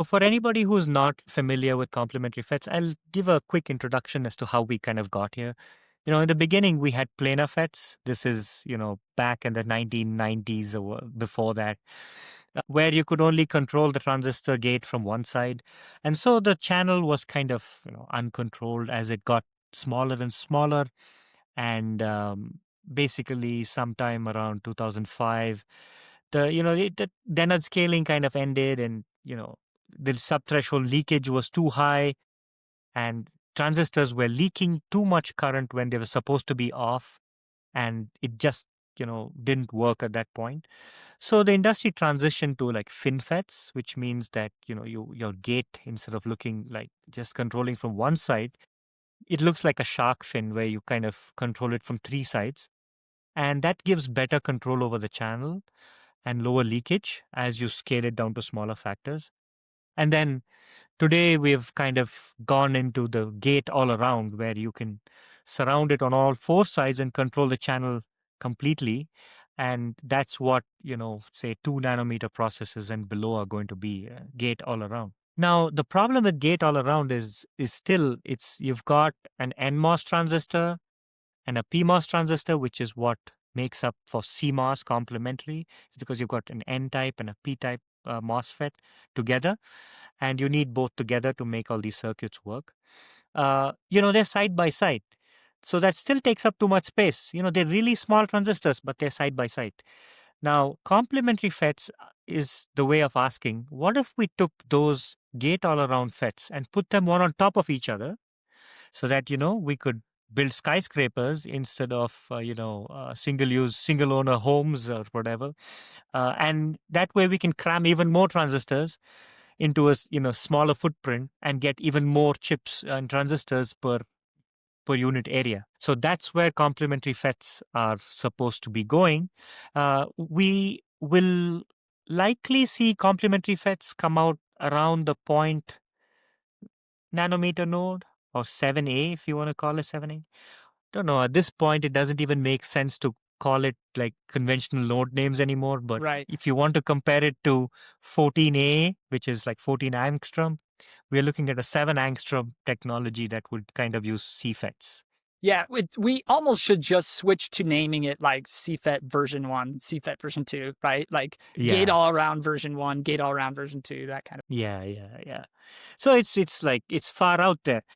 For anybody who's not familiar with complementary FETs, I'll give a quick introduction as to how we kind of got here. In the beginning, we had planar FETs. This is, back in the 1990s or before that, where you could only control the transistor gate from one side. And so the channel was kind of, uncontrolled as it got smaller and smaller. And basically, sometime around 2005, the Dennard scaling kind of ended, and, the subthreshold leakage was too high, and transistors were leaking too much current when they were supposed to be off, and it just didn't work at that point. So the industry transitioned to like FinFETs, which means that your gate, instead of looking like just controlling from one side, it looks like a shark fin where you kind of control it from three sides, and that gives better control over the channel and lower leakage as you scale it down to smaller factors. And then today we've kind of gone into the gate all around, where you can surround it on all four sides and control the channel completely. And that's what, say 2 nanometer processes and below are going to be, gate all around. Now, the problem with gate all around is still you've got an NMOS transistor and a PMOS transistor, which is what makes up for CMOS complementary, because you've got an N-type and a P-type MOSFET together, and you need both together to make all these circuits work. They're side by side. So that still takes up too much space. They're really small transistors, but they're side by side. Now, complementary FETs is the way of asking, what if we took those gate-all-around FETs and put them one on top of each other, so that, we could build skyscrapers instead of, single-use, single-owner homes or whatever. And that way we can cram even more transistors into a smaller footprint and get even more chips and transistors per unit area. So that's where complementary FETs are supposed to be going. We will likely see complementary FETs come out around the 0.9 nanometer node, or 7A, if you want to call it 7A. Don't know. At this point, it doesn't even make sense to call it like conventional node names anymore. But Right. if you want to compare it to 14A, which is like 14 angstrom, we're looking at a 7 angstrom technology that would kind of use CFETs. Yeah, we almost should just switch to naming it like CFET version 1, CFET version 2, right? Like gate Yeah. all around version 1, gate all around version 2, that kind of. Yeah. So it's like it's far out there.